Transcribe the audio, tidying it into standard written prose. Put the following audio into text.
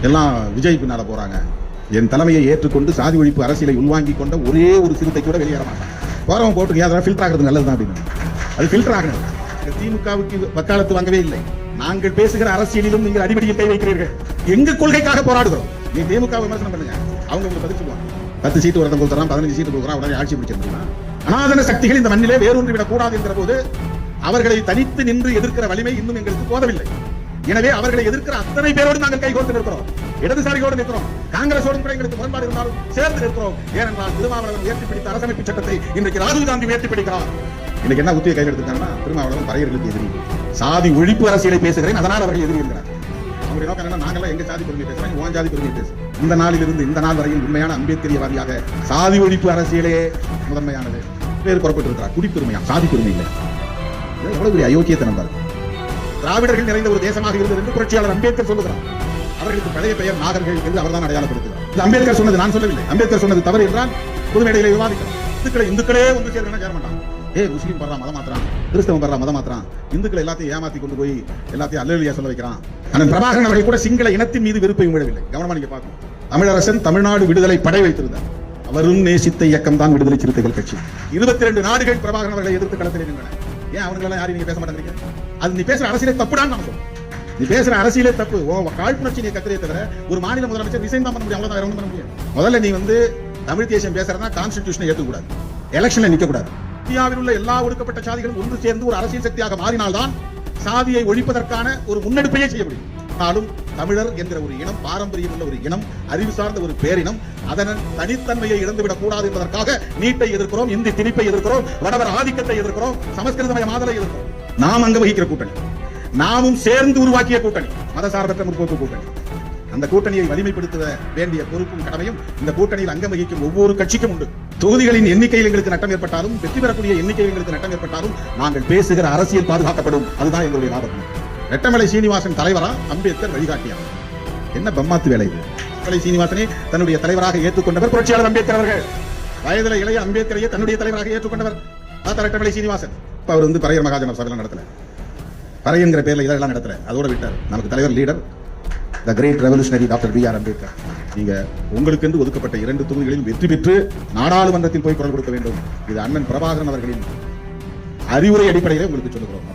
எல்லாம் விஜய் பின்னால போறாங்க. என் தலைமையை ஏற்றுக்கொண்டு சாதி ஒழிப்பு அரசியலை உள்வாங்கி கொண்ட ஒரே ஒரு சிறுத்தை கூட வெளியேற மாட்டான். போறவன் போட்டு அதெல்லாம் ஃபில்டர் ஆகிறது நல்லதுதான் அப்படின்னு. அது ஃபில்டர் ஆகணும். திமுகவுக்கு வக்காலத்து வாங்கவே இல்லை. நாங்கள் பேசுகிற அரசியலிலும் நீங்கள் அடிப்படையில் கை வைக்கிறீர்கள். எங்க கொள்கைக்காக போராடுகிறோம். நீ திமுக விமர்சனம் பண்ணுங்க, அவங்க உங்களுக்கு பதில் சொல்லுவாங்க. 10 சீட்டு ஒருத்தன் கொடுத்துறான், 15 சீட்டு கொடுக்குறான், உடனே ஆட்சி பிடிச்ச முடியுமா? அனாதன சக்திகள் இந்த மண்ணிலே வேரூன்றி விடக் கூடாது என்கிற போது அவர்களை தனித்து நின்று எதிர்க்கிற வலிமை இன்னும் எங்களுக்கு போதவில்லை. எனவே அவர்களை எதிர்க்கிற அத்தனை பேரோடு நாங்கள் கைகோர்த்து நிற்கிறோம். இடதுசாரிகளோடு நிற்கிறோம். காங்கிரஸோடும் கூட எங்களுக்கு முரண்பாடு இருந்தாலும் சேர்ந்து நிற்கிறோம். ஏனென்றால் திருமாவளவன் உயர்த்தி பிடித்த அரசமைப்பு சட்டத்தை இன்றைக்கு ராகுல் காந்தி உயர்த்தி பிடிக்கிறார். இன்னைக்கு என்ன உத்தியை கையெடுத்துட்டாங்கன்னா, திருமாவளவன் பறையர்களுக்கு எதிரி, சாதி ஒழிப்பு அரசியலை பேசுகிறேன், அதனால் அவர்கள் எதிரி இருக்கிறார். அவருடைய நோக்கம் என்ன? நாங்களாம் எங்க சாதி பெருமை பேசுறோம், உன் ஜாதி பெருமை பேசு. இந்த நாளிலிருந்து இந்த நாள் வரையில் உண்மையான அம்பேத்கரியவாதியாக சாதி ஒழிப்பு அரசியலே முதன்மையானது பேர் புறப்பட்டு இருக்கிறார். குடிப்பெருமையா, சாதி பெருமை இல்லை. எவ்வளவு பெரிய அயோக்கியத்தை நம்பாரு. திராவிடர்கள் நிறைந்த ஒரு தேசமாக இருந்தது என்று புரட்சியாளர் அம்பேத்கர் சொல்லுகிறார். அவர்களுக்கு பழைய பெயர் நாகர்கள் என்று அவர்தான் அடையாளப்படுத்துகிறார். இது அம்பேத்கர் சொன்னது, நான் சொல்லவில்லை. அம்பேத்கர் சொன்னது தவறு என்றால் பொது மேடையிலே விவாதிக்கலாம். இந்துக்களே ஒன்று சேர்ந்து சேர மாட்டான். முஸ்லீம் பண்றான் மதம் மாத்திரான், கிறிஸ்தவம் பண்றான் மதம் மாத்திரான், இந்துக்களை எல்லாத்தையும் ஏமாத்தி கொண்டு போய் எல்லாத்தையும் அல்லேலூயா சொல்ல வைக்கிறான். அண்ணன் பிரபாகரன் அவர்கள் கூட சிங்கள இனத்தின் மீது விருப்பம் விடவில்லை. கவனமா நீங்க பார்க்கணும். தமிழரசன் தமிழ்நாடு விடுதலை படை வைத்திருந்தார். அவரும் நேசித்த இயக்கம் தான் விடுதலை சிறுத்தைகள் கட்சி. 22 நாடுகள் பிரபாகரன் அவர்களை எதிர்த்து களத்தில் நின்றன. ஏன் அவங்களெல்லாம் யாரும் நீங்க பேச மாட்டேங்கிறீங்க? அது நீ பேசுற அரசியலே தப்புடான்னு நான் சொல்றேன். நீ பேசுற அரசியலே தப்பு. காழ்ப்புணர்ச்சி நீ கத்திரியே தவிர ஒரு மாநில முதலமைச்சர் ரிசைன் தான் பண்ண முடியும். அவ்வளவுதான், வேற ஒன்றும் பண்ண முடியும். முதல்ல நீ தமிழ் தேசியம் பேசுறதா கான்ஸ்டிடியூஷனை ஏற்கக்கூடாது, எலெக்ஷன்ல நிக்க கூடாது. இந்தியாவில் உள்ள எல்லா ஒடுக்கப்பட்ட சாதிகளும் ஒன்று சேர்ந்து ஒரு அரசியல் சக்தியாக மாறினால்தான் சாதியை ஒழிப்பதற்கான ஒரு முன்னெடுப்பையே செய்ய முடியும். ஆனாலும் தமிழர் என்கிற ஒரு இனம், பாரம்பரியம் உள்ள ஒரு இனம், அறிவு சார்ந்த ஒரு பேரினம், அதன் தனித்தன்மையை இழந்துவிடக் கூடாது என்பதற்காக நீட்டை எதிர்க்கிறோம், இந்தி திணிப்பை எதிர்க்கிறோம், வடவர் ஆதிக்கத்தை எதிர்க்கிறோம், சமஸ்கிருதமய மாதலை எதிர்க்கிறோம். நாம் அங்க வகிக்கிற கூட்டணி, நாமும் சேர்ந்து உருவாக்கிய கூட்டணி, மதசார்பற்ற முற்போக்கு கூட்டணி. அந்த கூட்டணியை வலிமைப்படுத்த வேண்டிய பொறுப்பும் கடமையும் இந்த கூட்டணியில் அங்கம் வகிக்கும் ஒவ்வொரு கட்சிக்கும் உண்டு. தொகுதிகளின் எண்ணிக்கையில் எங்களுக்கு நட்டம் ஏற்பட்டாலும், வெற்றி பெறக்கூடிய எண்ணிக்கையில் எங்களுக்கு நட்டம் ஏற்பட்டாலும் நாங்கள் பேசுகிற அரசியல் பாதுகாக்கப்படும். அதுதான் எங்களுடைய லாபம். ரெட்டமலை சீனிவாசன் தலைவரா, அம்பேத்கர் வழிகாட்டியா? என்ன பம்மாத்து வேலை இது? ரெட்டமலை சீனிவாசனை தன்னுடைய தலைவராக ஏற்றுக்கொண்டவர் புரட்சியாளர் அம்பேத்கர் அவர்கள். வயதில இளைய அம்பேத்கரையே தன்னுடைய தலைவராக ஏற்றுக்கொண்டவர் ரெட்டமலை சீனிவாசன். அவர் பறையர் மகாஜன சபையெல்லாம் நடத்தல, பறையங்கிற பேர்ல இதெல்லாம் நடத்தல, அதோட விட்டார். நமக்கு தலைவர் leader the great revolutionary doctor B.R. Ambedkar. நீங்க உங்களுக்கு ஒதுக்கப்பட்ட 2 தொகுதிகளிலும் வெற்றி பெற்று நாடாளுமன்றத்தில் போய் குரல் கொடுக்க வேண்டும். இது அண்ணன் பிரபாகரன் அவர்களின் அறிவுரை அடிப்படையிலே உங்களுக்கு சொல்லுகிறோம்.